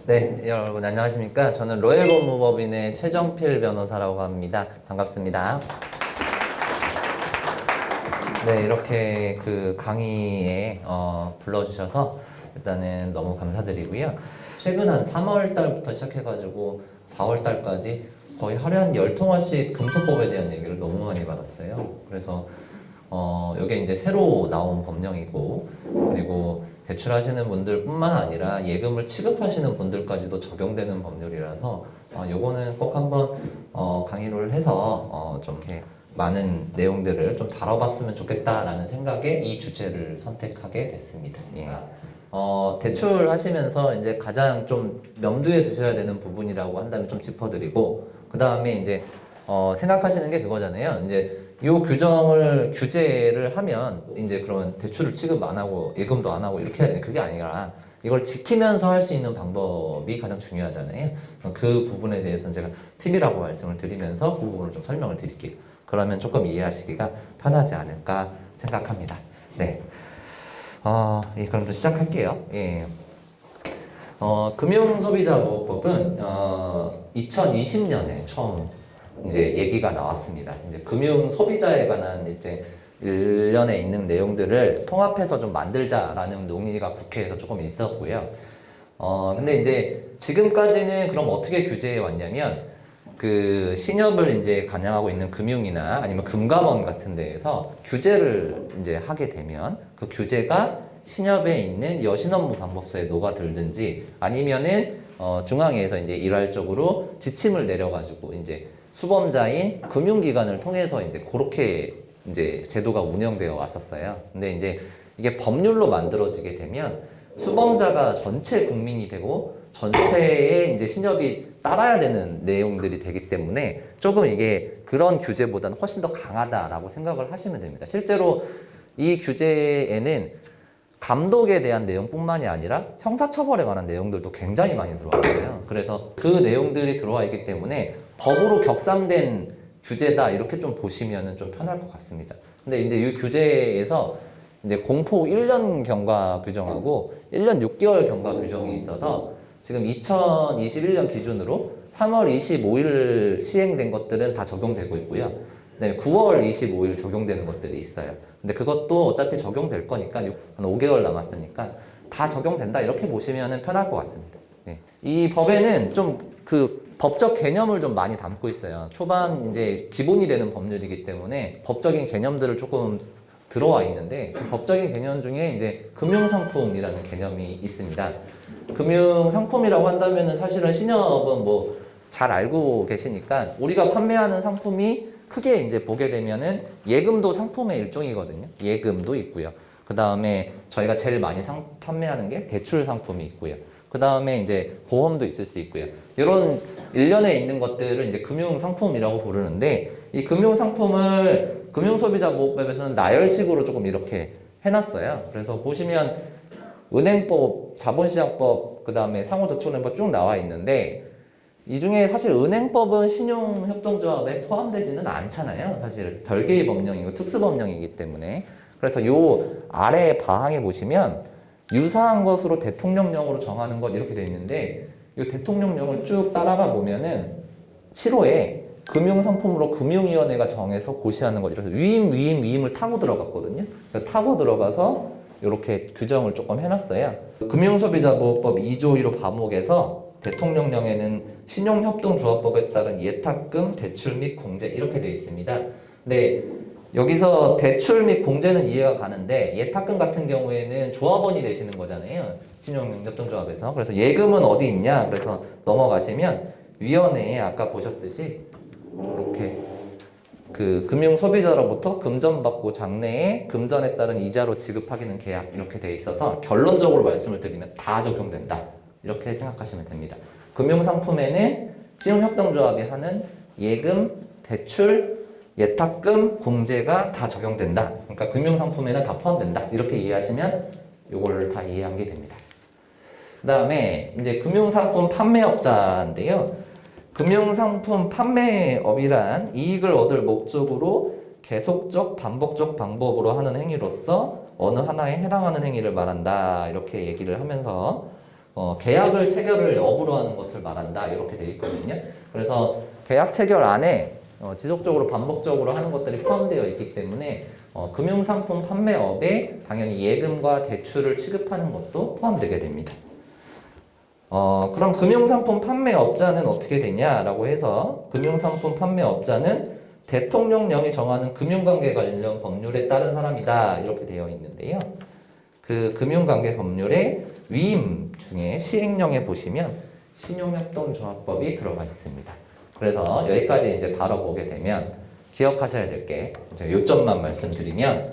네, 여러분 안녕하십니까? 저는 로열법무법인의 최정필 변호사라고 합니다. 반갑습니다. 네, 이렇게 그 강의에 불러주셔서 일단은 너무 감사드리고요. 최근 한 3월 달부터 시작해가지고 4월 달까지 거의 하루에 한 10통화씩 금소법에 대한 얘기를 너무 많이 받았어요. 그래서 이게 이제 새로 나온 법령이고, 그리고 대출하시는 분들뿐만 아니라 예금을 취급하시는 분들까지도 적용되는 법률이라서 요거는 꼭 한번 강의를 해서 좀 이렇게 많은 내용들을 좀 다뤄봤으면 좋겠다라는 생각에 이 주제를 선택하게 됐습니다. 예. 대출하시면서 이제 가장 좀 염두에 두셔야 되는 부분이라고 한다면 좀 짚어드리고, 그 다음에 이제 생각하시는 게 그거잖아요. 이제 요 규제를 하면 이제 그러면 대출을 취급 안 하고 예금도 안 하고 이렇게 해야 돼. 그게 아니라 이걸 지키면서 할 수 있는 방법이 가장 중요하잖아요. 그 부분에 대해서는 제가 팁이라고 말씀을 드리면서 그 부분을 좀 설명을 드릴게요. 그러면 조금 이해하시기가 편하지 않을까 생각합니다. 네. 예, 그럼 좀 시작할게요. 예. 금융소비자보호법은 2020년에 처음 이제 얘기가 나왔습니다. 이제 금융 소비자에 관한 이제 일련에 있는 내용들을 통합해서 좀 만들자라는 논의가 국회에서 조금 있었고요. 근데 이제 지금까지는 그럼 어떻게 규제해 왔냐면 그 신협을 이제 관장하고 있는 금융이나 아니면 금감원 같은 데에서 규제를 이제 하게 되면 그 규제가 신협에 있는 여신업무방법서에 녹아들든지 아니면은 중앙에서 이제 일괄적으로 지침을 내려가지고 이제 수범자인 금융기관을 통해서 이제 그렇게 이제 제도가 운영되어 왔었어요. 근데 이제 이게 법률로 만들어지게 되면 수범자가 전체 국민이 되고 전체의 이제 신협이 따라야 되는 내용들이 되기 때문에 조금 이게 그런 규제보다는 훨씬 더 강하다라고 생각을 하시면 됩니다. 실제로 이 규제에는 감독에 대한 내용뿐만이 아니라 형사처벌에 관한 내용들도 굉장히 많이 들어와 있어요. 그래서 그 내용들이 들어와 있기 때문에 법으로 격상된 규제다 이렇게 좀 보시면 좀 편할 것 같습니다. 근데 이제 이 규제에서 이제 공포 1년 경과 규정하고 1년 6개월 경과 규정이 있어서 지금 2021년 기준으로 3월 25일 시행된 것들은 다 적용되고 있고요. 네, 9월 25일 적용되는 것들이 있어요. 근데 그것도 어차피 적용될 거니까 한 5개월 남았으니까 다 적용된다 이렇게 보시면 편할 것 같습니다. 네. 이 법에는 좀 그 법적 개념을 좀 많이 담고 있어요. 초반 이제 기본이 되는 법률이기 때문에 법적인 개념들을 조금 들어와 있는데 그 법적인 개념 중에 이제 금융상품이라는 개념이 있습니다. 금융상품이라고 한다면은 사실은 신협은 뭐 잘 알고 계시니까 우리가 판매하는 상품이 크게 이제 보게 되면은 예금도 상품의 일종이거든요. 예금도 있고요. 그 다음에 저희가 제일 많이 판매하는 게 대출 상품이 있고요. 그 다음에 이제 보험도 있을 수 있고요. 이런 일련에 있는 것들을 이제 금융상품이라고 부르는데 이 금융상품을 금융소비자보호법에서는 나열식으로 조금 이렇게 해놨어요. 그래서 보시면 은행법, 자본시장법, 그 다음에 상호저축은행법 쭉 나와 있는데 이 중에 사실 은행법은 신용협동조합에 포함되지는 않잖아요. 사실 별개의 법령이고 특수법령이기 때문에. 그래서 요 아래 바항에 보시면 유사한 것으로 대통령령으로 정하는 것 이렇게 돼 있는데 이 대통령령을 쭉 따라가 보면은 7호에 금융상품으로 금융위원회가 정해서 고시하는 것 이래서 위임을 타고 들어갔거든요. 타고 들어가서 이렇게 규정을 조금 해놨어요. 금융소비자보호법 2조 1호 과목에서 대통령령에는 신용협동조합법에 따른 예탁금, 대출 및 공제 이렇게 되어 있습니다. 근데 여기서 대출 및 공제는 이해가 가는데 예탁금 같은 경우에는 조합원이 되시는 거잖아요. 신용협동조합에서. 그래서 예금은 어디 있냐? 그래서 넘어가시면 위원회에 아까 보셨듯이 이렇게 그 금융소비자로부터 금전받고 장래에 금전에 따른 이자로 지급하기는 계약 이렇게 돼 있어서 결론적으로 말씀을 드리면 다 적용된다. 이렇게 생각하시면 됩니다. 금융상품에는 신용협동조합이 하는 예금, 대출, 예탁금, 공제가 다 적용된다. 그러니까 금융상품에는 다 포함된다. 이렇게 이해하시면 이걸 다 이해한 게 됩니다. 그 다음에 이제 금융상품 판매업자인데요. 금융상품 판매업이란 이익을 얻을 목적으로 계속적, 반복적 방법으로 하는 행위로서 어느 하나에 해당하는 행위를 말한다. 이렇게 얘기를 하면서 계약을 체결을 업으로 하는 것을 말한다 이렇게 돼 있거든요. 그래서 계약 체결 안에 지속적으로 반복적으로 하는 것들이 포함되어 있기 때문에 금융상품 판매업에 당연히 예금과 대출을 취급하는 것도 포함되게 됩니다. 그럼 금융상품 판매업자는 어떻게 되냐라고 해서 금융상품 판매업자는 대통령령이 정하는 금융관계 관련 법률에 따른 사람이다 이렇게 되어 있는데요. 그 금융관계 법률의 위임 중에 시행령에 보시면 신용협동조합법이 들어가 있습니다. 그래서 여기까지 이제 다뤄보게 되면 기억하셔야 될 게 요점만 말씀드리면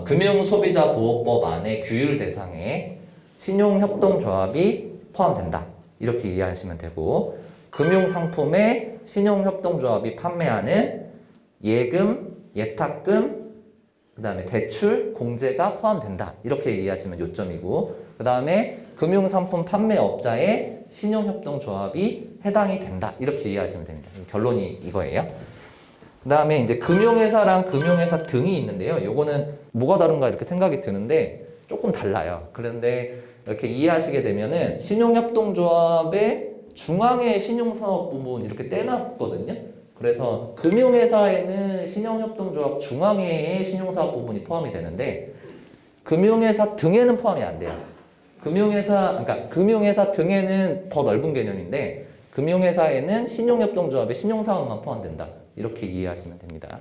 금융소비자보호법 안에 규율 대상에 신용협동조합이 포함된다 이렇게 이해하시면 되고 금융상품에 신용협동조합이 판매하는 예금, 예탁금, 그 다음에 대출, 공제가 포함된다 이렇게 이해하시면 요점이고 그 다음에 금융상품 판매업자의 신용협동조합이 해당이 된다 이렇게 이해하시면 됩니다. 결론이 이거예요. 그 다음에 이제 금융회사랑 금융회사 등이 있는데요. 요거는 뭐가 다른가 이렇게 생각이 드는데 조금 달라요. 그런데 이렇게 이해하시게 되면은 신용협동조합의 중앙의 신용사업 부분 이렇게 떼놨거든요. 그래서 금융회사에는 신용협동조합 중앙회의 신용사업 부분이 포함이 되는데 금융회사 등에는 포함이 안 돼요. 그러니까 금융회사 등에는 더 넓은 개념인데 금융회사에는 신용협동조합의 신용사업만 포함된다. 이렇게 이해하시면 됩니다.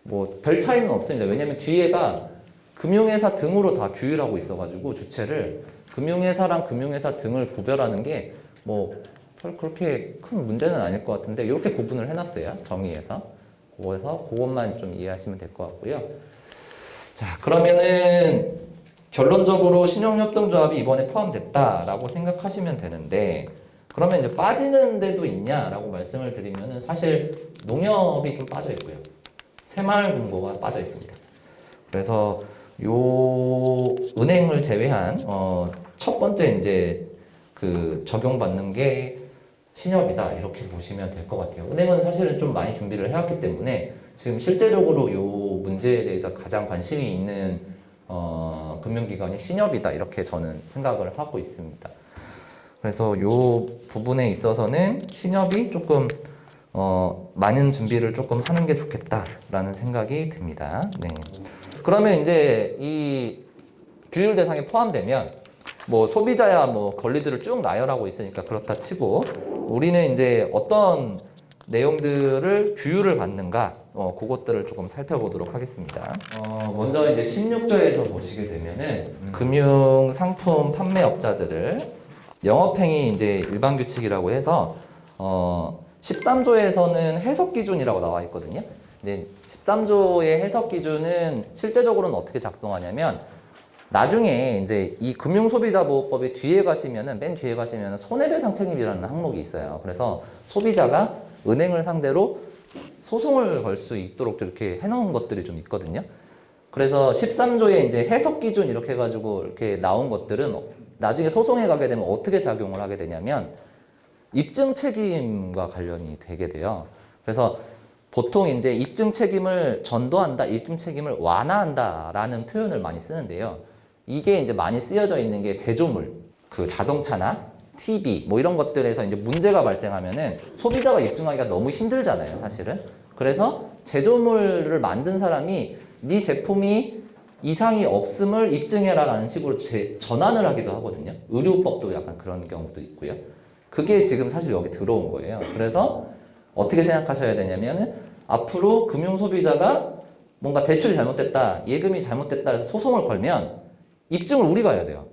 뭐 별 차이는 없습니다. 왜냐면 뒤에가 금융회사 등으로 다 규율하고 있어가지고 주체를 금융회사랑 금융회사 등을 구별하는 게 뭐 그렇게 큰 문제는 아닐 것 같은데 이렇게 구분을 해놨어요. 정의에서. 그것만 좀 이해하시면 될 것 같고요. 자, 그러면은 결론적으로 신용협동조합이 이번에 포함됐다라고 생각하시면 되는데 그러면 이제 빠지는 데도 있냐라고 말씀을 드리면은 사실 농협이 좀 빠져 있고요. 새마을금고가 빠져 있습니다. 그래서 요 은행을 제외한 첫 번째 이제 그 적용받는 게 신협이다 이렇게 보시면 될 것 같아요. 은행은 사실은 좀 많이 준비를 해왔기 때문에 지금 실제적으로 요 문제에 대해서 가장 관심이 있는 금융기관이 신협이다 이렇게 저는 생각을 하고 있습니다. 그래서 요 부분에 있어서는 신협이 조금 많은 준비를 조금 하는 게 좋겠다라는 생각이 듭니다. 네. 그러면 이제 이 규율 대상에 포함되면 뭐 소비자야 뭐 권리들을 쭉 나열하고 있으니까 그렇다 치고 우리는 이제 어떤 내용들을 규율을 받는가 그것들을 조금 살펴보도록 하겠습니다. 먼저 이제 16조에서 보시게 되면은 금융 상품 판매업자들을 영업행위 이제 일반 규칙이라고 해서 13조에서는 해석 기준이라고 나와 있거든요. 근데 13조의 해석 기준은 실제적으로는 어떻게 작동하냐면 나중에 이제 이 금융소비자보호법의 뒤에 가시면은 맨 뒤에 가시면은 손해배상 책임이라는 항목이 있어요. 그래서 소비자가 은행을 상대로 소송을 걸 수 있도록 이렇게 해놓은 것들이 좀 있거든요. 그래서 13조에 이제 해석 기준 이렇게 해가지고 이렇게 나온 것들은 나중에 소송에 가게 되면 어떻게 작용을 하게 되냐면 입증 책임과 관련이 되게 돼요. 그래서 보통 이제 입증 책임을 전도한다, 입증 책임을 완화한다라는 표현을 많이 쓰는데요. 이게 이제 많이 쓰여져 있는 게 제조물, 그 자동차나 TV 뭐 이런 것들에서 이제 문제가 발생하면은 소비자가 입증하기가 너무 힘들잖아요, 사실은. 그래서 제조물을 만든 사람이 네 제품이 이상이 없음을 입증해라라는 식으로 전환을 하기도 하거든요. 의료법도 약간 그런 경우도 있고요. 그게 지금 사실 여기 들어온 거예요. 그래서 어떻게 생각하셔야 되냐면은 앞으로 금융소비자가 뭔가 대출이 잘못됐다, 예금이 잘못됐다 해서 소송을 걸면 입증을 우리가 해야 돼요.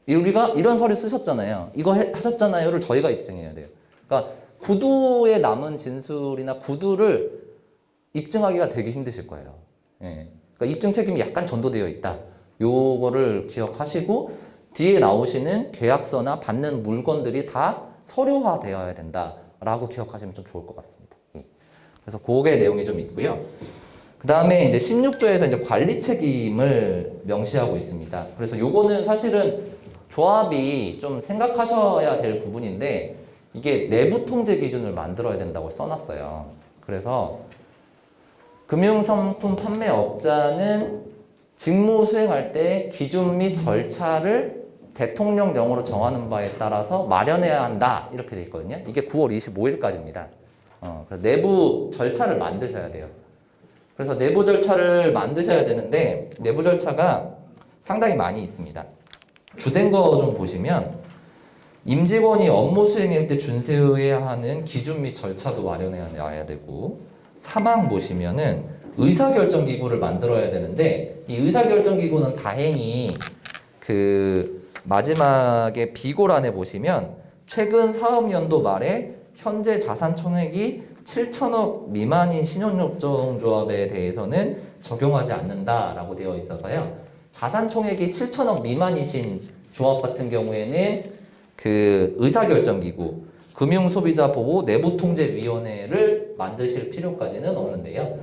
우리가 이런 서류 쓰셨잖아요. 이거 하셨잖아요를 저희가 입증해야 돼요. 그러니까 구두에 남은 진술이나 구두를 입증하기가 되게 힘드실 거예요. 예. 그러니까 입증 책임이 약간 전도되어 있다. 요거를 기억하시고 뒤에 나오시는 계약서나 받는 물건들이 다 서류화되어야 된다라고 기억하시면 좀 좋을 것 같습니다. 예. 그래서 그게 내용이 좀 있고요. 그 다음에 이제 16조에서 이제 관리 책임을 명시하고 있습니다. 그래서 요거는 사실은 조합이 좀 생각하셔야 될 부분인데 이게 내부 통제 기준을 만들어야 된다고 써놨어요. 그래서 금융상품 판매업자는 직무 수행할 때 기준 및 절차를 대통령령으로 정하는 바에 따라서 마련해야 한다 이렇게 돼 있거든요. 이게 9월 25일까지입니다. 그래서 내부 절차를 만드셔야 돼요. 그래서 내부 절차를 만드셔야 되는데 내부 절차가 상당히 많이 있습니다. 주된 거 좀 보시면 임직원이 업무 수행할 때 준수해야 하는 기준 및 절차도 마련해야 되고, 사망 보시면은 의사결정기구를 만들어야 되는데 이 의사결정기구는 다행히 그 마지막에 비고란에 보시면 최근 사업연도 말에 현재 자산 총액이 7천억 미만인 신용협정조합에 대해서는 적용하지 않는다라고 되어 있어서요. 자산 총액이 7천억 미만이신 조합 같은 경우에는 그 의사결정기구, 금융소비자보호 내부통제위원회를 만드실 필요까지는 없는데요.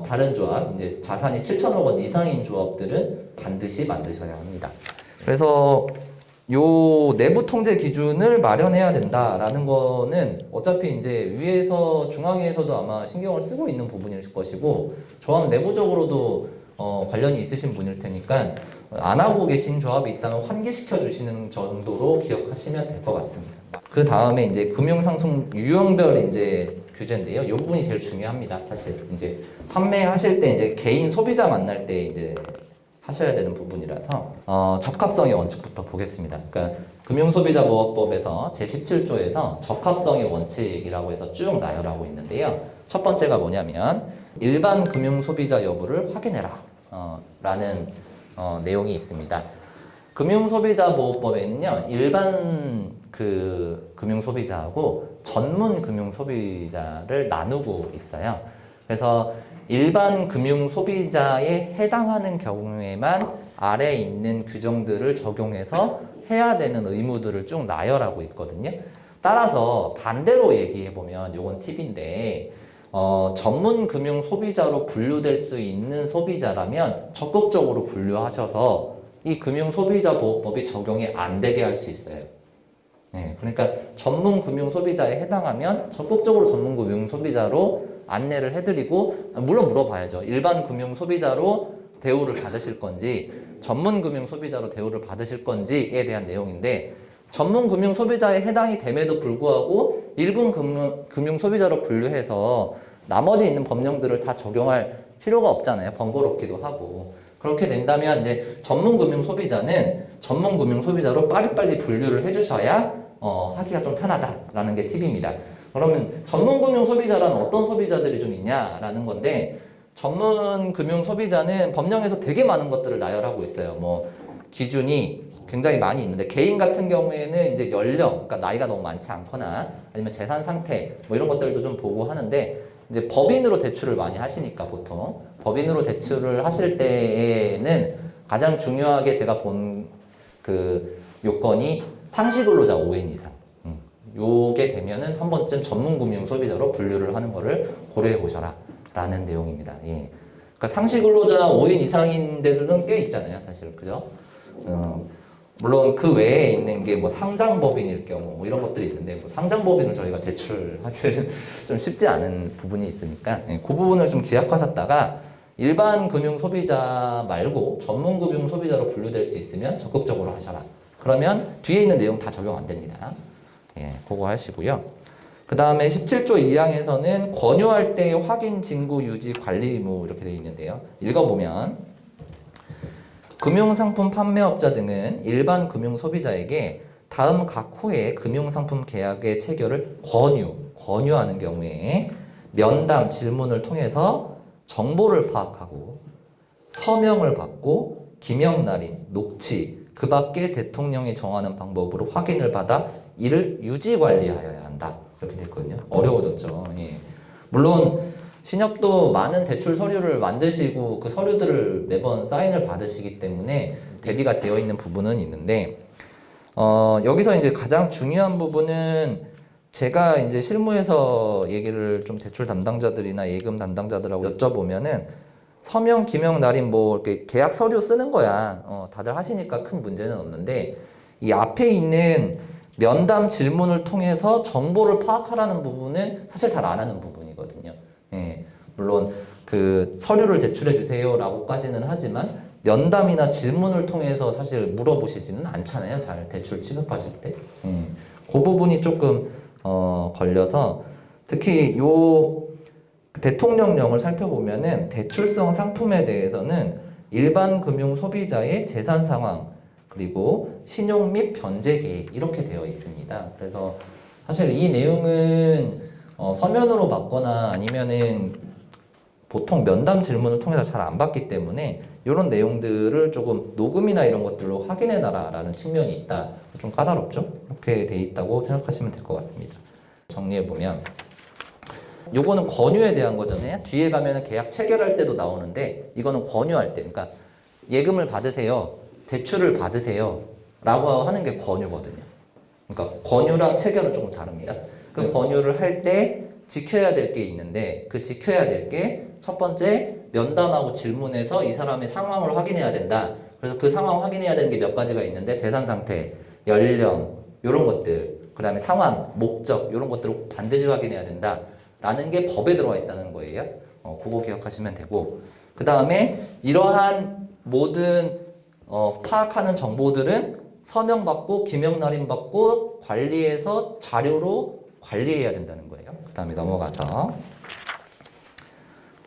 다른 조합, 이제 자산이 7천억 원 이상인 조합들은 반드시 만드셔야 합니다. 그래서 요 내부 통제 기준을 마련해야 된다라는 거는 어차피 이제 위에서 중앙위에서도 아마 신경을 쓰고 있는 부분일 것이고 조합 내부적으로도 관련이 있으신 분일 테니까 안 하고 계신 조합이 있다면 환기시켜 주시는 정도로 기억하시면 될 것 같습니다. 그 다음에 이제 금융상품 유형별 이제 규제인데요. 이 부분이 제일 중요합니다. 사실 이제 판매하실 때 이제 개인 소비자 만날 때 이제 하셔야 되는 부분이라서 적합성의 원칙부터 보겠습니다. 그러니까 금융소비자보호법에서 제17조에서 적합성의 원칙이라고 해서 쭉 나열하고 있는데요. 첫 번째가 뭐냐면 일반 금융소비자 여부를 확인해라 라는 내용이 있습니다. 금융소비자보호법에는요, 일반 그 금융소비자하고 전문 금융소비자를 나누고 있어요. 그래서 일반 금융소비자에 해당하는 경우에만 아래에 있는 규정들을 적용해서 해야 되는 의무들을 쭉 나열하고 있거든요. 따라서 반대로 얘기해보면 요건 팁인데 전문 금융 소비자로 분류될 수 있는 소비자라면 적극적으로 분류하셔서 이 금융 소비자 보호법이 적용이 안 되게 할 수 있어요. 네, 그러니까 전문 금융 소비자에 해당하면 적극적으로 전문 금융 소비자로 안내를 해드리고, 물론 물어봐야죠. 일반 금융 소비자로 대우를 받으실 건지 전문 금융 소비자로 대우를 받으실 건지에 대한 내용인데, 전문 금융 소비자에 해당이 됨에도 불구하고 일부 금융 소비자로 분류해서 나머지 있는 법령들을 다 적용할 필요가 없잖아요. 번거롭기도 하고. 그렇게 된다면 이제 전문 금융 소비자는 전문 금융 소비자로 빨리빨리 분류를 해주셔야 하기가 좀 편하다라는 게 팁입니다. 그러면 전문 금융 소비자란 어떤 소비자들이 좀 있냐라는 건데, 전문 금융 소비자는 법령에서 되게 많은 것들을 나열하고 있어요. 뭐 기준이 굉장히 많이 있는데, 개인 같은 경우에는 이제 연령, 그러니까 나이가 너무 많지 않거나 아니면 재산 상태 뭐 이런 것들도 좀 보고 하는데, 이제 법인으로 대출을 많이 하시니까 보통 법인으로 대출을 하실 때에는 가장 중요하게 제가 본 그 요건이 상시근로자 5인 이상. 요게 되면은 한 번쯤 전문금융 소비자로 분류를 하는 거를 고려해 보셔라 라는 내용입니다. 예. 그러니까 상시근로자 5인 이상인 데들은 꽤 있잖아요, 사실. 그죠? 물론 그 외에 있는 게 뭐 상장법인일 경우 뭐 이런 것들이 있는데, 뭐 상장법인을 저희가 대출하기는 좀 쉽지 않은 부분이 있으니까 그 부분을 좀 기억하셨다가 일반 금융 소비자 말고 전문 금융 소비자로 분류될 수 있으면 적극적으로 하셔라. 그러면 뒤에 있는 내용 다 적용 안 됩니다. 예, 그거 하시고요. 그 다음에 17조 2항에서는 권유할 때 확인, 징구, 유지, 관리 의무 이렇게 되어 있는데요. 읽어보면 금융상품 판매업자 등은 일반 금융 소비자에게 다음 각 호의 금융상품 계약의 체결을 권유하는 경우에 면담, 질문을 통해서 정보를 파악하고 서명을 받고 기명 날인, 녹취, 그 밖에 대통령이 정하는 방법으로 확인을 받아 이를 유지 관리하여야 한다. 그렇게 됐거든요. 어려워졌죠. 예. 물론 신협도 많은 대출 서류를 만드시고 그 서류들을 매번 사인을 받으시기 때문에 대비가 되어 있는 부분은 있는데, 여기서 이제 가장 중요한 부분은 제가 이제 실무에서 얘기를 좀 대출 담당자들이나 예금 담당자들하고 여쭤보면은 서명, 기명, 날인 뭐 이렇게 계약 서류 쓰는 거야. 다들 하시니까 큰 문제는 없는데, 이 앞에 있는 면담 질문을 통해서 정보를 파악하라는 부분은 사실 잘 안 하는 부분이거든요. 예, 물론 그 서류를 제출해 주세요라고까지는 하지만 면담이나 질문을 통해서 사실 물어보시지는 않잖아요. 잘 대출 취급하실 때. 그 부분이 조금 걸려서 특히 요 대통령령을 살펴보면은 대출성 상품에 대해서는 일반 금융 소비자의 재산 상황 그리고 신용 및 변제 계획 이렇게 되어 있습니다. 그래서 사실 이 내용은 서면으로 받거나 아니면은 보통 면담 질문을 통해서 잘 안 받기 때문에 이런 내용들을 조금 녹음이나 이런 것들로 확인해 놔라라는 측면이 있다. 좀 까다롭죠? 이렇게 돼 있다고 생각하시면 될 것 같습니다. 정리해 보면 요거는 권유에 대한 거잖아요. 뒤에 가면은 계약 체결할 때도 나오는데 이거는 권유할 때, 그러니까 예금을 받으세요, 대출을 받으세요 라고 하는 게 권유거든요. 그러니까 권유랑 체결은 조금 다릅니다. 그 권유를 할 때 지켜야 될 게 있는데 그 지켜야 될 게 첫 번째 면담하고 질문에서 이 사람의 상황을 확인해야 된다. 그래서 그 상황 확인해야 되는 게 몇 가지가 있는데 재산 상태, 연령 이런 것들, 그 다음에 상황, 목적 이런 것들을 반드시 확인해야 된다. 라는 게 법에 들어와 있다는 거예요. 그거 기억하시면 되고 그 다음에 이러한 모든 파악하는 정보들은 서명받고 기명날인받고 관리해서 자료로 관리해야 된다는 거예요. 그 다음에 넘어가서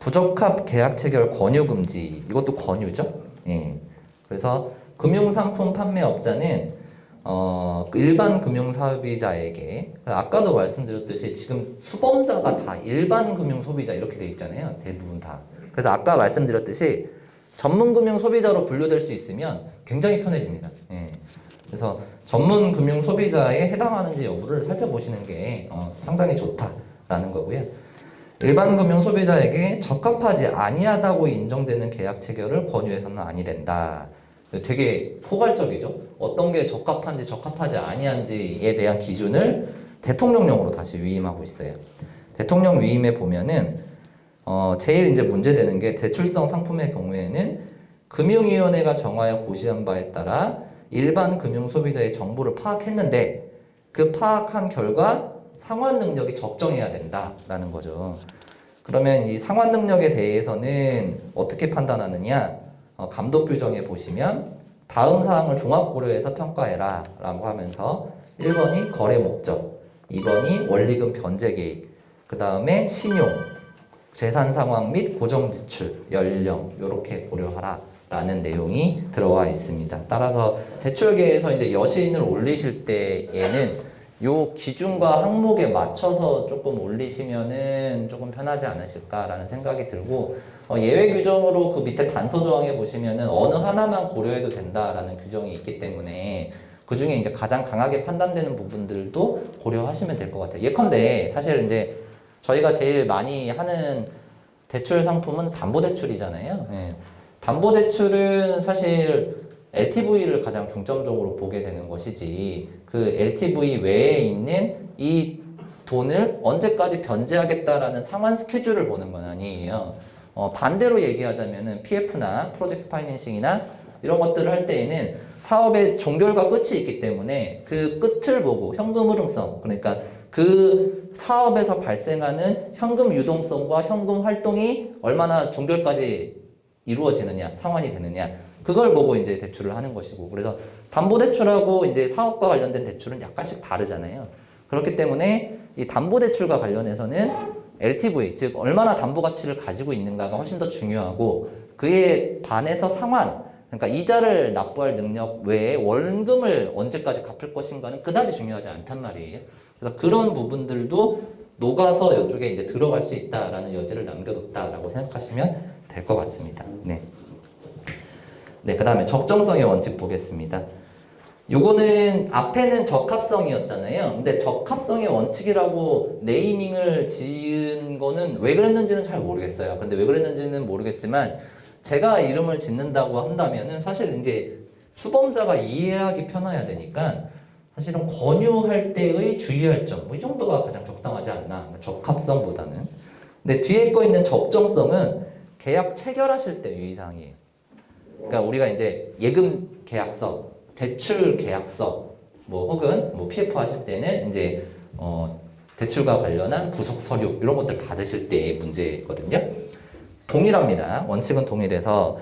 부적합 계약 체결 권유 금지, 이것도 권유죠. 예. 그래서 금융상품 판매업자는 일반 금융소비자에게 아까도 말씀드렸듯이 지금 수범자가 다 일반 금융소비자 이렇게 돼 있잖아요. 대부분 다. 그래서 아까 말씀드렸듯이 전문금융소비자로 분류될 수 있으면 굉장히 편해집니다. 예. 그래서 전문금융소비자에 해당하는지 여부를 살펴보시는 게 상당히 좋다라는 거고요. 일반 금융 소비자에게 적합하지 아니하다고 인정되는 계약 체결을 권유해서는 아니 된다. 되게 포괄적이죠. 어떤 게 적합한지 적합하지 아니한지에 대한 기준을 대통령령으로 다시 위임하고 있어요. 대통령 위임에 보면은 제일 이제 문제되는 게 대출성 상품의 경우에는 금융위원회가 정하여 고시한 바에 따라 일반 금융 소비자의 정보를 파악했는데 그 파악한 결과 상환 능력이 적정해야 된다라는 거죠. 그러면 이 상환 능력에 대해서는 어떻게 판단하느냐? 감독 규정에 보시면 다음 사항을 종합 고려해서 평가해라 라고 하면서 1번이 거래 목적, 2번이 원리금 변제 계획, 그 다음에 신용, 재산 상황 및 고정 지출, 연령 이렇게 고려하라 라는 내용이 들어와 있습니다. 따라서 대출계에서 이제 여신을 올리실 때에는 요 기준과 항목에 맞춰서 조금 올리시면은 조금 편하지 않으실까라는 생각이 들고 예외 규정으로 그 밑에 단서 조항에 보시면은 어느 하나만 고려해도 된다라는 규정이 있기 때문에 그 중에 이제 가장 강하게 판단되는 부분들도 고려하시면 될 것 같아요. 예컨대 사실 이제 저희가 제일 많이 하는 대출 상품은 담보대출이잖아요. 예. 담보대출은 사실 LTV를 가장 중점적으로 보게 되는 것이지 그 LTV 외에 있는 이 돈을 언제까지 변제하겠다라는 상환 스케줄을 보는 건 아니에요. 반대로 얘기하자면은 PF나 프로젝트 파이낸싱이나 이런 것들을 할 때에는 사업의 종결과 끝이 있기 때문에 그 끝을 보고 현금 흐름성, 그러니까 그 사업에서 발생하는 현금 유동성과 현금 활동이 얼마나 종결까지 이루어지느냐, 상환이 되느냐, 그걸 보고 이제 대출을 하는 것이고, 그래서 담보대출하고 이제 사업과 관련된 대출은 약간씩 다르잖아요. 그렇기 때문에 이 담보대출과 관련해서는 LTV, 즉 얼마나 담보 가치를 가지고 있는가가 훨씬 더 중요하고, 그에 반해서 상환, 그러니까 이자를 납부할 능력 외에 원금을 언제까지 갚을 것인가는 그다지 중요하지 않단 말이에요. 그래서 그런 부분들도 녹아서 이쪽에 이제 들어갈 수 있다라는 여지를 남겨뒀다라고 생각하시면 될 것 같습니다. 네. 네, 그 다음에 적정성의 원칙 보겠습니다. 요거는 앞에는 적합성이었잖아요. 근데 적합성의 원칙이라고 네이밍을 지은 거는 왜 그랬는지는 잘 모르겠어요. 근데 왜 그랬는지는 모르겠지만 제가 이름을 짓는다고 한다면은 사실 이제 수범자가 이해하기 편해야 되니까 사실은 권유할 때의 주의할 점, 뭐 이 정도가 가장 적당하지 않나. 적합성보다는. 근데 뒤에 거 있는 적정성은 계약 체결하실 때 유의사항이에요. 그러니까 우리가 이제 예금 계약서, 대출 계약서, 뭐 혹은 뭐 PF 하실 때는 이제 대출과 관련한 부속 서류 이런 것들 받으실 때의 문제거든요. 동일합니다. 원칙은 동일해서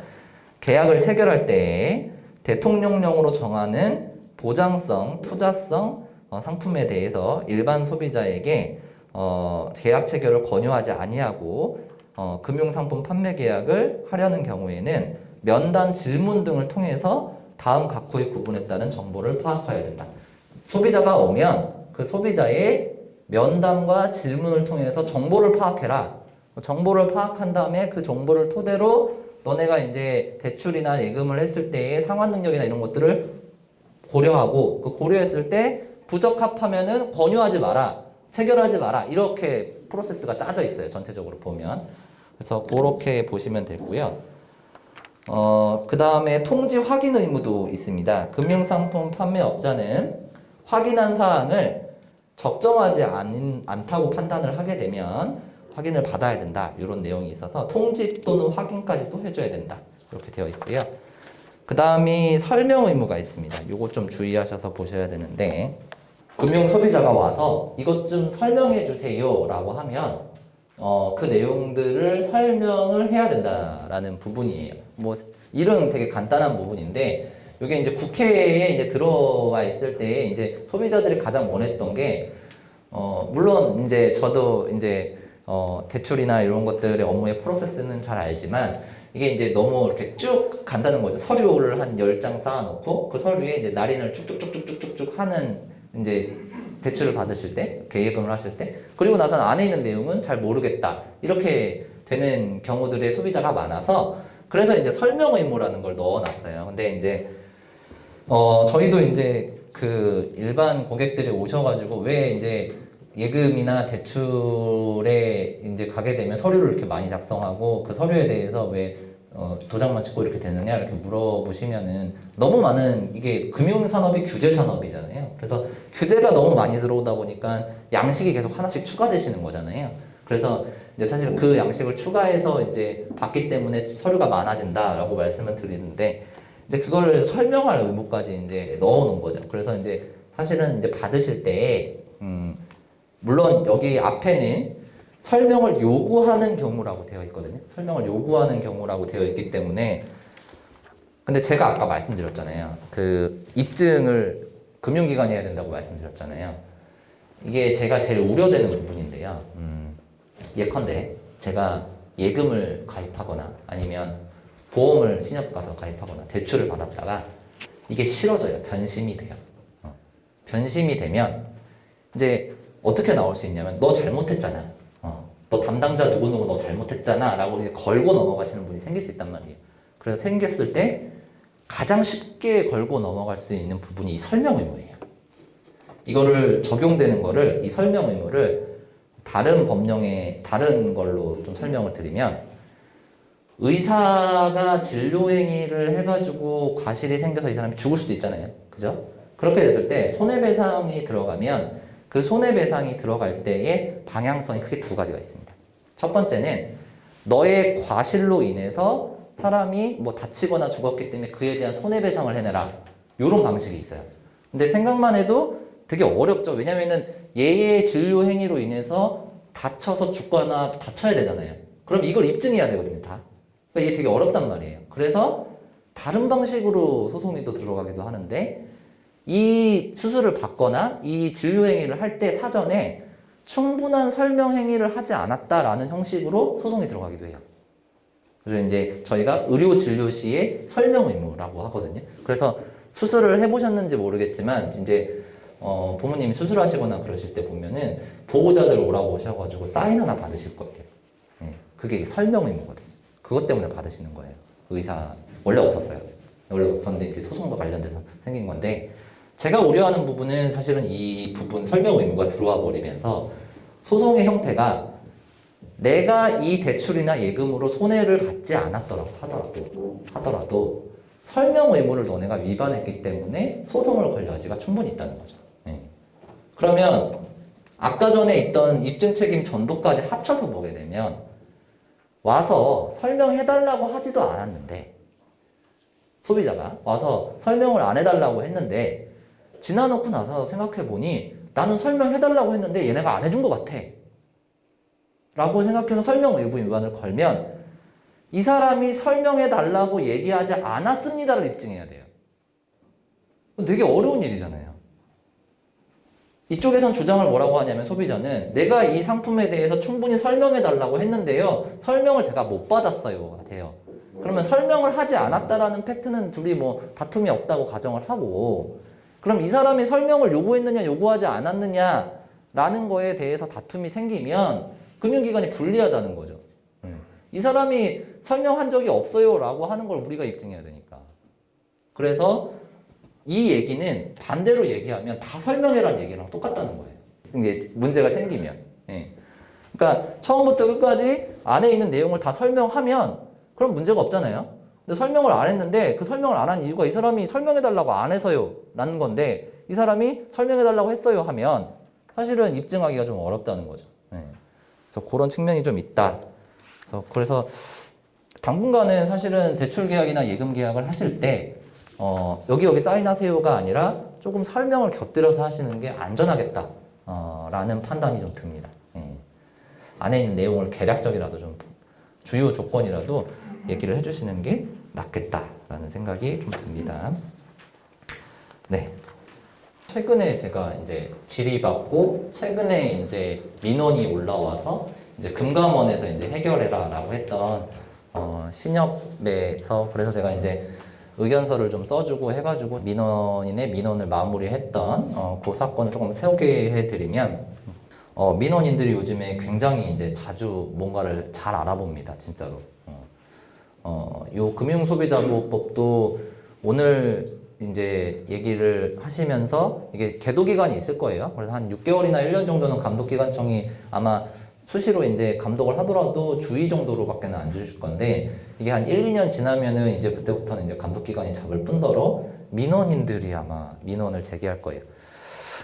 계약을 체결할 때 대통령령으로 정하는 보장성, 투자성 상품에 대해서 일반 소비자에게 계약 체결을 권유하지 아니하고 금융상품 판매 계약을 하려는 경우에는 면담, 질문 등을 통해서 다음 각호의 구분에 따른 정보를 파악해야 된다. 소비자가 오면 그 소비자의 면담과 질문을 통해서 정보를 파악해라. 정보를 파악한 다음에 그 정보를 토대로 너네가 이제 대출이나 예금을 했을 때의 상환 능력이나 이런 것들을 고려하고 그 고려했을 때 부적합하면은 권유하지 마라. 체결하지 마라. 이렇게 프로세스가 짜져 있어요. 전체적으로 보면. 그래서 그렇게 보시면 되고요. 그 다음에 통지 확인 의무도 있습니다. 금융상품 판매업자는 확인한 사항을 적정하지 않다고 판단을 하게 되면 확인을 받아야 된다. 이런 내용이 있어서 통지 또는 확인까지도 해줘야 된다. 이렇게 되어 있고요. 그 다음이 설명 의무가 있습니다. 이거 좀 주의하셔서 보셔야 되는데 금융 소비자가 와서 이것 좀 설명해 주세요 라고 하면 그 내용들을 설명을 해야 된다라는 부분이에요. 뭐 이런 되게 간단한 부분인데 이게 이제 국회에 이제 들어와 있을 때 이제 소비자들이 가장 원했던 게 물론 이제 저도 이제 대출이나 이런 것들의 업무의 프로세스는 잘 알지만 이게 이제 너무 이렇게 쭉 간다는 거죠. 서류를 한 10장 쌓아놓고 그 서류에 이제 날인을 쭉쭉쭉쭉쭉쭉 하는 이제 대출을 받으실 때, 계획금을 하실 때, 그리고 나서는 안에 있는 내용은 잘 모르겠다. 이렇게 되는 경우들의 소비자가 많아서 그래서 이제 설명 의무라는 걸 넣어놨어요. 근데 이제 저희도 이제 그 일반 고객들이 오셔가지고 왜 이제 예금이나 대출에 이제 가게 되면 서류를 이렇게 많이 작성하고 그 서류에 대해서 왜 도장만 찍고 이렇게 되느냐 이렇게 물어보시면은 너무 많은 이게 금융산업이 규제산업이잖아요. 그래서 규제가 너무 많이 들어오다 보니까 양식이 계속 하나씩 추가되시는 거잖아요. 그래서 이제 사실 그 양식을 추가해서 이제 받기 때문에 서류가 많아진다라고 말씀을 드리는데 이제 그걸 설명할 의무까지 이제 넣어놓은 거죠. 그래서 이제 사실은 이제 받으실 때 물론 여기 앞에는 설명을 요구하는 경우라고 되어 있거든요. 설명을 요구하는 경우라고 되어 있기 때문에 근데 제가 아까 말씀드렸잖아요. 그 입증을 금융기관이 해야 된다고 말씀드렸잖아요. 이게 제가 제일 우려되는 부분인데요. 예컨대 제가 예금을 가입하거나 아니면 보험을 신협 가서 가입하거나 대출을 받았다가 이게 싫어져요. 변심이 돼요. 변심이 되면 이제 어떻게 나올 수 있냐면 너 잘못했잖아. 너 담당자 누구누구 너 잘못했잖아 라고 이제 걸고 넘어가시는 분이 생길 수 있단 말이에요. 그래서 생겼을 때 가장 쉽게 걸고 넘어갈 수 있는 부분이 이 설명 의무예요. 이거를 적용되는 거를 이 설명 의무를 다른 법령의 다른 걸로 좀 설명을 드리면 의사가 진료 행위를 해가지고 과실이 생겨서 이 사람이 죽을 수도 있잖아요. 그죠? 그렇게 됐을 때 손해배상이 들어가면 그 손해배상이 들어갈 때의 방향성이 크게 두 가지가 있습니다. 첫 번째는 너의 과실로 인해서 사람이 뭐 다치거나 죽었기 때문에 그에 대한 손해배상을 해내라. 이런 방식이 있어요. 근데 생각만 해도 되게 어렵죠. 왜냐면은 얘의 진료 행위로 인해서 다쳐서 죽거나 다쳐야 되잖아요. 그럼 이걸 입증해야 되거든요, 다. 그러니까 이게 되게 어렵단 말이에요. 그래서 다른 방식으로 소송이 또 들어가기도 하는데 이 수술을 받거나 이 진료 행위를 할 때 사전에 충분한 설명 행위를 하지 않았다라는 형식으로 소송이 들어가기도 해요. 그래서 이제 저희가 의료 진료 시의 설명 의무라고 하거든요. 그래서 수술을 해보셨는지 모르겠지만 이제 부모님이 수술하시거나 그러실 때 보면은 보호자들 오라고 오셔가지고 사인 하나 받으실 거예요. 네, 그게 설명 의무거든요. 그것 때문에 받으시는 거예요. 의사 원래 없었어요. 원래 없었는데 이제 소송과 관련돼서 생긴 건데. 제가 우려하는 부분은 사실은 이 부분 설명 의무가 들어와 버리면서 소송의 형태가 내가 이 대출이나 예금으로 손해를 받지 않았더라고 하더라도 설명 의무를 너네가 위반했기 때문에 소송을 걸려 여지가 충분히 있다는 거죠. 네. 그러면 아까 전에 있던 입증 책임 전도까지 합쳐서 보게 되면 와서 설명해달라고 하지도 않았는데 소비자가 와서 설명을 안 해달라고 했는데 지나놓고 나서 생각해보니 나는 설명해달라고 했는데 얘네가 안 해준 것 같아 라고 생각해서 설명 의무 위반을 걸면 이 사람이 설명해 달라고 얘기하지 않았습니다를 입증해야 돼요. 되게 어려운 일이잖아요. 이쪽에선 주장을 뭐라고 하냐면 소비자는 내가 이 상품에 대해서 충분히 설명해 달라고 했는데요. 설명을 제가 못 받았어요. 돼요. 그러면 설명을 하지 않았다라는 팩트는 둘이 뭐 다툼이 없다고 가정을 하고 그럼 이 사람이 설명을 요구했느냐 요구하지 않았느냐라는 거에 대해서 다툼이 생기면 금융기관이 불리하다는 거죠. 이 사람이 설명한 적이 없어요 라고 하는 걸 우리가 입증해야 되니까. 그래서 이 얘기는 반대로 얘기하면 다 설명해라는 얘기랑 똑같다는 거예요. 이게 문제가 생기면. 예. 그러니까 처음부터 끝까지 안에 있는 내용을 다 설명하면 그럼 문제가 없잖아요. 근데 설명을 안 했는데 그 설명을 안 한 이유가 이 사람이 설명해달라고 안 해서요 라는 건데 이 사람이 설명해달라고 했어요 하면 사실은 입증하기가 좀 어렵다는 거죠. 예. 그래서 그런 측면이 좀 있다. 그래서 당분간은 사실은 대출 계약이나 예금 계약을 하실 때 여기 사인하세요가 아니라 조금 설명을 곁들여서 하시는 게 안전하겠다 라는 판단이 좀 듭니다. 예. 안에 있는 내용을 개략적이라도 좀 주요 조건이라도 얘기를 해주시는 게 낫겠다라는 생각이 좀 듭니다. 네. 최근에 제가 이제 질의받고 최근에 이제 민원이 올라와서 이제 금감원에서 이제 해결해라라고 했던 신협에서 그래서 제가 이제 의견서를 좀 써주고 해가지고 민원인의 민원을 마무리했던 그 사건을 조금 소개해드리면 민원인들이 요즘에 굉장히 이제 자주 뭔가를 잘 알아봅니다, 진짜로. 요 금융소비자보호법도 오늘 이제 얘기를 하시면서 이게 계도 기간이 있을 거예요. 그래서 한 6개월이나 1년 정도는 감독기관청이 아마 수시로 이제 감독을 하더라도 주의 정도로밖에는 안 주실 건데 이게 한 1, 2년 지나면은 이제 그때부터는 이제 감독기관이 잡을 뿐더러 민원인들이 아마 민원을 제기할 거예요.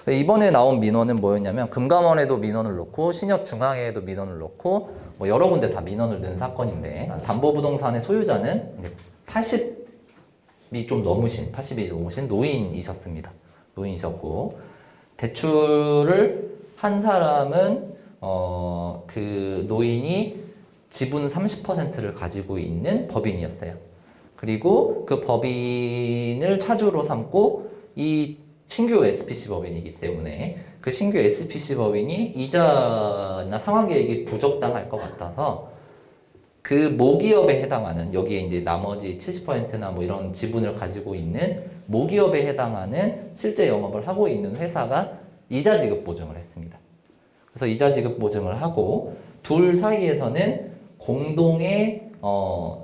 이번에 나온 민원은 뭐였냐면 금감원에도 민원을 넣고 신협중앙회에도 민원을 넣고 뭐 여러 군데 다 민원을 넣은 사건인데 담보부동산의 소유자는 이제 80이 넘으신 노인이셨습니다. 노인이셨고 대출을 한 사람은 그 노인이 지분 30%를 가지고 있는 법인이었어요. 그리고 그 법인을 차주로 삼고 이 신규 SPC 법인이기 때문에 그 신규 SPC 법인이 이자나 상환계획이 부적당할 것 같아서 그 모기업에 해당하는 여기에 이제 나머지 70%나 뭐 이런 지분을 가지고 있는 모기업에 해당하는 실제 영업을 하고 있는 회사가 이자 지급 보증을 했습니다. 그래서 이자 지급 보증을 하고 둘 사이에서는 공동의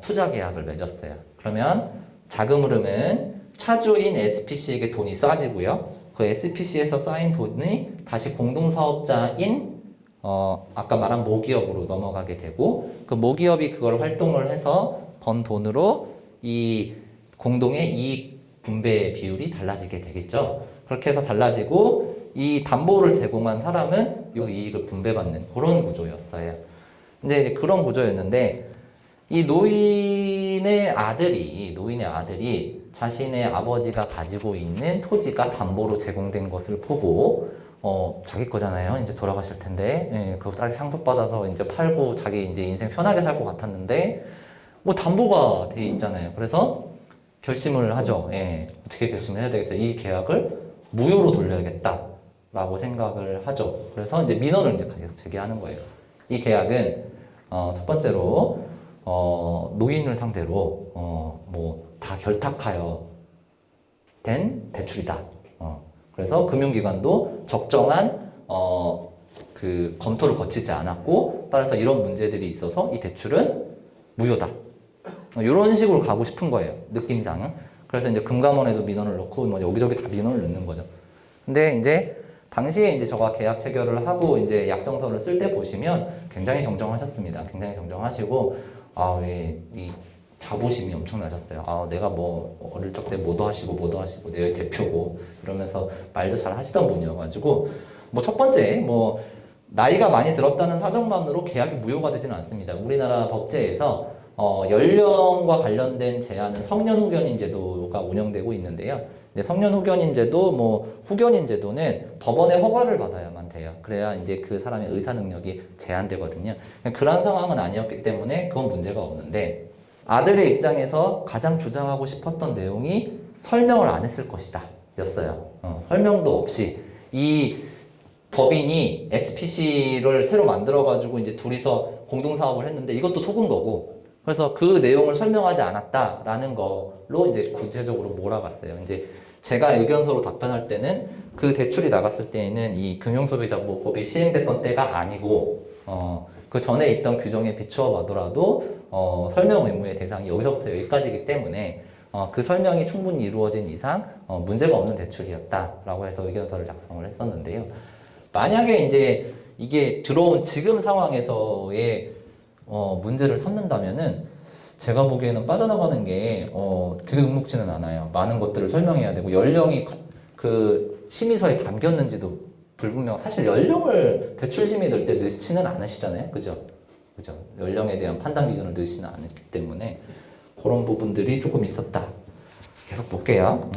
투자 계약을 맺었어요. 그러면 자금 흐름은 차주인 SPC에게 돈이 쏴지고요. 그 SPC에서 쌓인 돈이 다시 공동사업자인 아까 말한 모기업으로 넘어가게 되고 그 모기업이 그걸 활동을 해서 번 돈으로 이 공동의 이익 분배 비율이 달라지게 되겠죠. 그렇게 해서 달라지고 이 담보를 제공한 사람은 이 이익을 분배받는 그런 구조였어요. 이제 그런 구조였는데 이 노인의 아들이 자신의 아버지가 가지고 있는 토지가 담보로 제공된 것을 보고 자기 거잖아요. 이제 돌아가실 텐데 그거 딱 상속받아서 이제 팔고 자기 이제 인생 편하게 살 것 같았는데 뭐 담보가 돼 있잖아요. 그래서 결심을 하죠. 어떻게 결심을 해야 되겠어요? 이 계약을 무효로 돌려야겠다라고 생각을 하죠. 그래서 이제 민원을 이제 계속 제기하는 거예요. 이 계약은 첫 번째로 노인을 상대로 뭐 다 결탁하여 된 대출이다. 그래서 금융기관도 적정한 그 검토를 거치지 않았고 따라서 이런 문제들이 있어서 이 대출은 무효다. 이런 식으로 가고 싶은 거예요. 느낌상은. 그래서 이제 금감원에도 민원을 넣고 뭐 여기저기 다 민원을 넣는 거죠. 근데 이제 당시에 이제 저가 계약 체결을 하고 이제 약정서를 쓸 때 보시면 굉장히 정정하셨습니다. 굉장히 정정하시고 이 자부심이 엄청나셨어요. 내가 뭐 어릴 적 때 뭐도 하시고 내 대표고 이러면서 말도 잘 하시던 분이어가지고 뭐 첫 번째 뭐 나이가 많이 들었다는 사정만으로 계약이 무효가 되지는 않습니다. 우리나라 법제에서 연령과 관련된 제한은 성년 후견인 제도가 운영되고 있는데요. 이제 성년 후견인 제도, 뭐 후견인 제도는 법원의 허가를 받아야만 돼요. 그래야 이제 그 사람의 의사 능력이 제한되거든요. 그런 상황은 아니었기 때문에 그건 문제가 없는데 아들의 입장에서 가장 주장하고 싶었던 내용이 설명을 안 했을 것이다 였어요. 설명도 없이 이 법인이 SPC를 새로 만들어가지고 이제 둘이서 공동사업을 했는데 이것도 속은 거고, 그래서 그 내용을 설명하지 않았다라는 걸로 이제 구체적으로 몰아갔어요. 이제 제가 의견서로 답변할 때는 그 대출이 나갔을 때에는 이 금융소비자보호법이 시행됐던 때가 아니고, 그 전에 있던 규정에 비추어 봐더라도 설명 의무의 대상이 여기서부터 여기까지이기 때문에 그 설명이 충분히 이루어진 이상 문제가 없는 대출이었다라고 해서 의견서를 작성을 했었는데요. 만약에 이제 이게 들어온 지금 상황에서의 문제를 삼는다면은 제가 보기에는 빠져나가는 게 되게 녹록지는 않아요. 많은 것들을 설명해야 되고 연령이 그 심의서에 담겼는지도 불분명. 사실 연령을 대출 심의 넣을 때 넣지는 않으시잖아요, 그죠? 그죠? 연령에 대한 판단 기준을 넣지는 않기 때문에 그런 부분들이 조금 있었다. 계속 볼게요.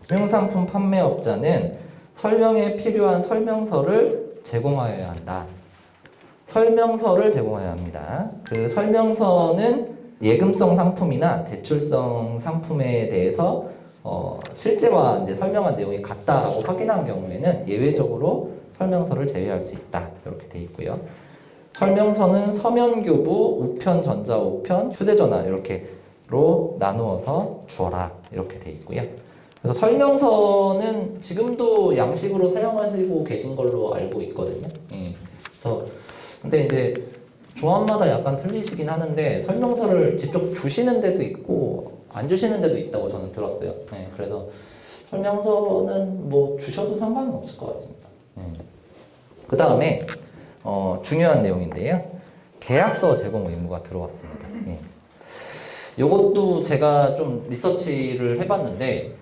금융상품 판매업자는 설명에 필요한 설명서를 제공하여야 한다. 설명서를 제공해야 합니다. 그 설명서는 예금성 상품이나 대출성 상품에 대해서 실제와 이제 설명한 내용이 같다라고 확인한 경우에는 예외적으로 설명서를 제외할 수 있다. 이렇게 돼 있고요. 설명서는 서면교부, 우편, 전자우편, 휴대전화 이렇게로 나누어서 주어라. 이렇게 돼 있고요. 그래서 설명서는 지금도 양식으로 사용하시고 계신 걸로 알고 있거든요. 그래서 근데 이제 조합마다 약간 틀리시긴 하는데 설명서를 직접 주시는 데도 있고 안 주시는 데도 있다고 저는 들었어요. 그래서 설명서는 뭐 주셔도 상관은 없을 것 같습니다. 그 다음에 중요한 내용인데요. 계약서 제공 의무가 들어왔습니다. 이것도 제가 좀 리서치를 해봤는데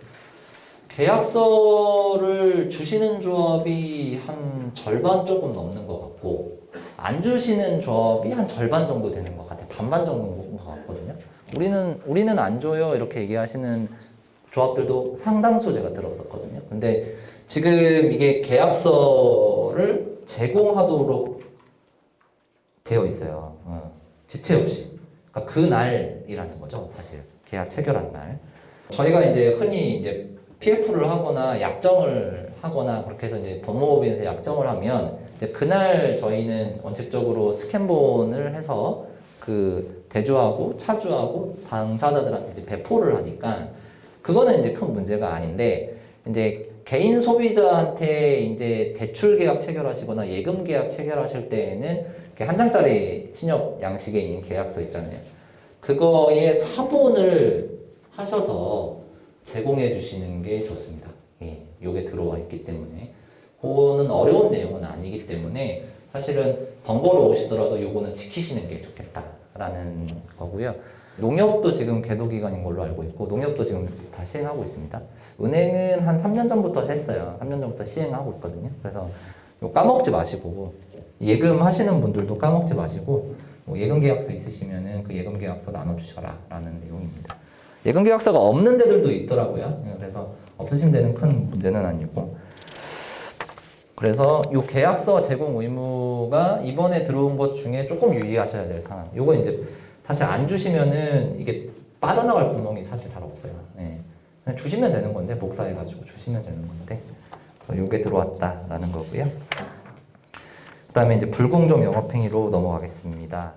계약서를 주시는 조합이 한 절반 조금 넘는 것 같고 안 주시는 조합이 한 절반 정도 되는 것 같아요. 반반 정도인 것 같거든요. 우리는 안 줘요 이렇게 얘기하시는 조합들도 상당수 제가 들었었거든요. 근데 지금 이게 계약서를 제공하도록 되어 있어요. 지체 없이. 그러니까 그 날이라는 거죠. 사실 계약 체결한 날. 저희가 이제 흔히 이제 PF를 하거나 약정을 하거나 그렇게 해서 이제 법무법인에서 약정을 하면 이제 그날 저희는 원칙적으로 스캔본을 해서 그 대주하고 차주하고 당사자들한테 이제 배포를 하니까 그거는 이제 큰 문제가 아닌데 이제 개인 소비자한테 이제 대출 계약 체결하시거나 예금 계약 체결하실 때에는 한 장짜리 신협 양식에 있는 계약서 있잖아요. 그거에 사본을 하셔서 제공해 주시는 게 좋습니다. 요게 들어와 있기 때문에 그거는 어려운 내용은 아니기 때문에 사실은 번거로우시더라도 요거는 지키시는 게 좋겠다라는 거고요. 농협도 지금 계도 기간인 걸로 알고 있고 농협도 지금 다 시행하고 있습니다. 은행은 한 3년 전부터 했어요. 3년 전부터 시행하고 있거든요. 그래서 요 까먹지 마시고 예금 하시는 분들도 까먹지 마시고 뭐 예금 계약서 있으시면은 그 예금 계약서 나눠주셔라 라는 내용입니다. 예금 계약서가 없는 데들도 있더라고요. 그래서 없으신 데는 큰 문제는 아니고. 그래서 이 계약서 제공 의무가 이번에 들어온 것 중에 조금 유의하셔야 될 상황. 요거 이제 사실 안 주시면은 이게 빠져나갈 구멍이 사실 잘 없어요. 그냥 주시면 되는 건데 복사해가지고 주시면 되는 건데 요게 들어왔다라는 거고요. 그다음에 이제 불공정 영업행위로 넘어가겠습니다.